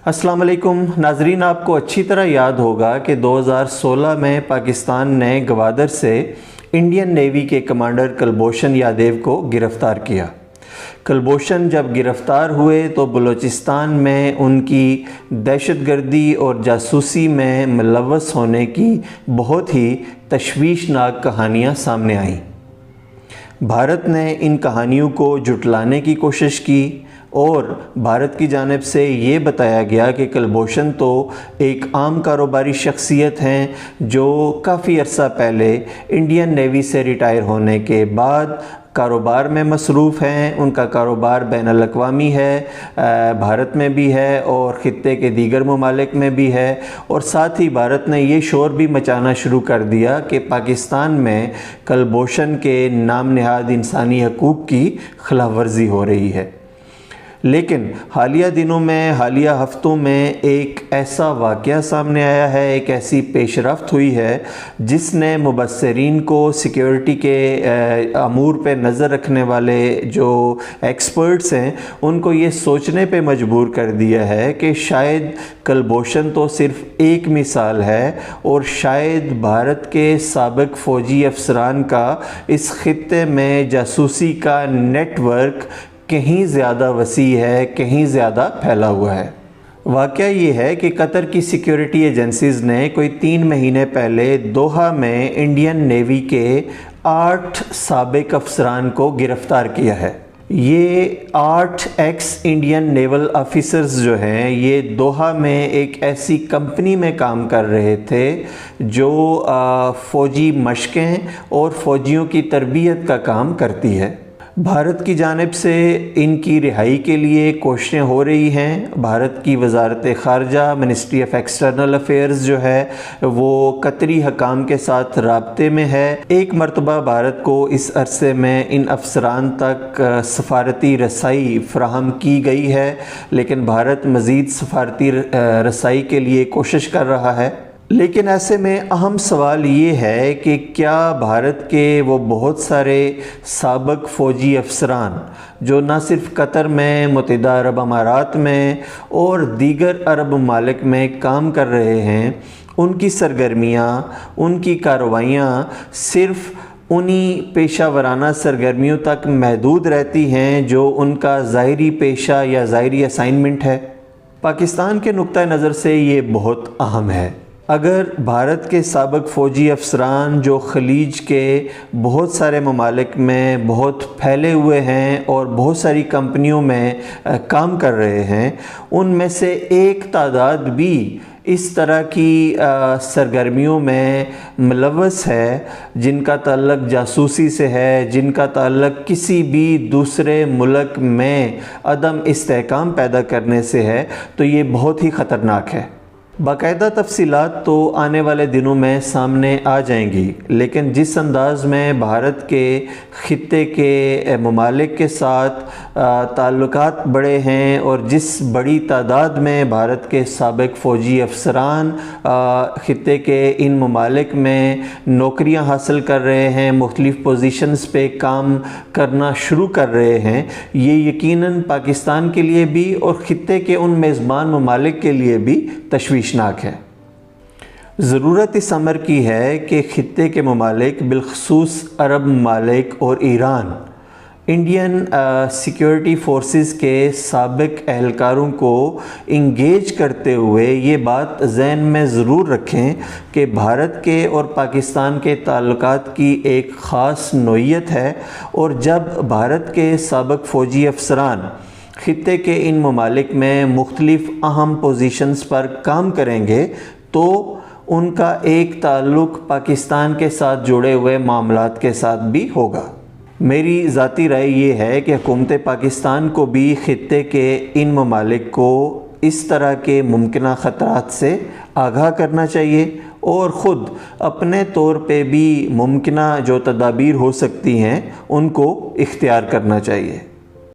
अस्सलाम वालेकुम नाजरीन, आपको अच्छी तरह याद होगा कि 2016 में पाकिस्तान ने गवादर से इंडियन नेवी के कमांडर कुलभूषण यादव को गिरफ़्तार किया। कुलभूषण जब गिरफ़्तार हुए तो बलूचिस्तान में उनकी दहशतगर्दी और जासूसी में मुलव्वस होने की बहुत ही तशवीशनाक कहानियाँ सामने आईं। भारत ने इन कहानियों को जुटलाने की कोशिश की और भारत की जानिब से ये बताया गया कि कुलभूषण तो एक आम कारोबारी शख्सियत हैं जो काफ़ी अरसा पहले इंडियन नेवी से रिटायर होने के बाद कारोबार में मसरूफ़ हैं। उनका कारोबार बैनुल अक़वामी है, भारत में भी है और ख़ित्ते के दीगर ममालिक में भी है। और साथ ही भारत ने ये शोर भी मचाना शुरू कर दिया कि पाकिस्तान में कुलभूषण के नाम नहाद इंसानी हकूक़ की खिलाफ वर्जी हो रही है। लेकिन हालिया दिनों में, हालिया हफ्तों में एक ऐसा वाक़या सामने आया है, एक ऐसी पेशरफ्त हुई है जिसने मुबस्सिरीन को, सिक्योरिटी के अमूर पे नज़र रखने वाले जो एक्सपर्ट्स हैं, उनको ये सोचने पे मजबूर कर दिया है कि शायद कुलभूषण तो सिर्फ़ एक मिसाल है और शायद भारत के साबिक़ फ़ौजी अफसरान का इस ख़ित्ते में जासूसी का नेटवर्क कहीं ज़्यादा वसी है, कहीं ज़्यादा फैला हुआ है। वाक़या ये है कि कतर की सिक्योरिटी एजेंसीज़ ने कोई 3 महीने पहले दोहा में इंडियन नेवी के 8 साबिक़ अफसरान को गिरफ़्तार किया है। ये 8 एक्स इंडियन नेवल ऑफिसर्स जो हैं, ये दोहा में एक ऐसी कंपनी में काम कर रहे थे जो फ़ौजी मशक़ें और फ़ौजियों की तरबियत का काम करती है। भारत की जानिब से इनकी रिहाई के लिए कोशिशें हो रही हैं। भारत की वज़ारत ख़ारजा, मिनिस्ट्री ऑफ एक्सटर्नल अफेयर्स जो है वो कतरी हकाम के साथ राब्ते में है। एक मरतबा भारत को इस अरसे में इन अफसरान तक सफारती रसाई फ़राहम की गई है, लेकिन भारत मज़ीद सफारती रसाई के लिए कोशिश कर रहा है। लेकिन ऐसे में अहम सवाल ये है कि क्या भारत के वो बहुत सारे साबिक़ फ़ौजी अफसरान जो ना सिर्फ कतर में, मुत्तहिदा अरब अमारात में और दीगर अरब ममालिक में काम कर रहे हैं, उनकी सरगर्मियाँ, उनकी कार्रवाइयाँ सिर्फ़ उन्हीं पेशा वराना सरगर्मियों तक महदूद रहती हैं जो उनका ज़ाहिरी पेशा या ज़ाहिरी असाइनमेंट है? पाकिस्तान के नुक्ता नज़र से ये बहुत अहम है। अगर भारत के साबिक़ फ़ौजी अफसरान जो ख़लीज के बहुत सारे ममालिक में बहुत फैले हुए हैं और बहुत सारी कंपनियों में काम कर रहे हैं, उनमें से एक तादाद भी इस तरह की सरगर्मियों में मुलव्वस है, जिनका ताल्लुक़ जासूसी से है, जिनका ताल्लुक़ किसी भी दूसरे मुल्क में अदम इस्तेहकाम पैदा करने से है, तो ये बहुत ही ख़तरनाक है। बाकायदा तफसीलात तो आने वाले दिनों में सामने आ जाएंगी, लेकिन जिस अंदाज़ में भारत के ख़ित्ते के ममालिक के साथ ताल्लुकात बड़े हैं और जिस बड़ी तादाद में भारत के साबिक़ फ़ौजी अफसरान ख़ित्ते के इन ममालिक में नौकरियां हासिल कर रहे हैं, मुख्तलिफ़ पोजीशंस पे काम करना शुरू कर रहे हैं, ये यकीनन पाकिस्तान के लिए भी और ख़ित्ते के उन मेज़बान ममालिक के लिए भी तशवीशनाक है। ज़रूरत इस अमर की है कि ख़ित्ते के ममालिक, बिलख़ुसूस अरब ममालिक और ईरान, इंडियन सिक्योरिटी फोर्सेस के साबिक़ एहलकारों को इंगेज करते हुए ये बात ज़हन में ज़रूर रखें कि भारत के और पाकिस्तान के ताल्लुकात की एक ख़ास नोयत है, और जब भारत के साबिक़ फ़ौजी अफसरान ख़ित्ते के इन ममालिक में मुख्तलिफ़ अहम पोजीशंस पर काम करेंगे तो उनका एक ताल्लुक़ पाकिस्तान के साथ जुड़े हुए मामलात के साथ भी होगा। मेरी ज़ाती राय ये है कि हुकूमत पाकिस्तान को भी ख़ित्ते के इन ममालिक को इस तरह के मुमकिन ख़तरात से आगाह करना चाहिए और ख़ुद अपने तौर पे भी मुमकिन जो तदाबीर हो सकती हैं उनको इख्तियार करना चाहिए।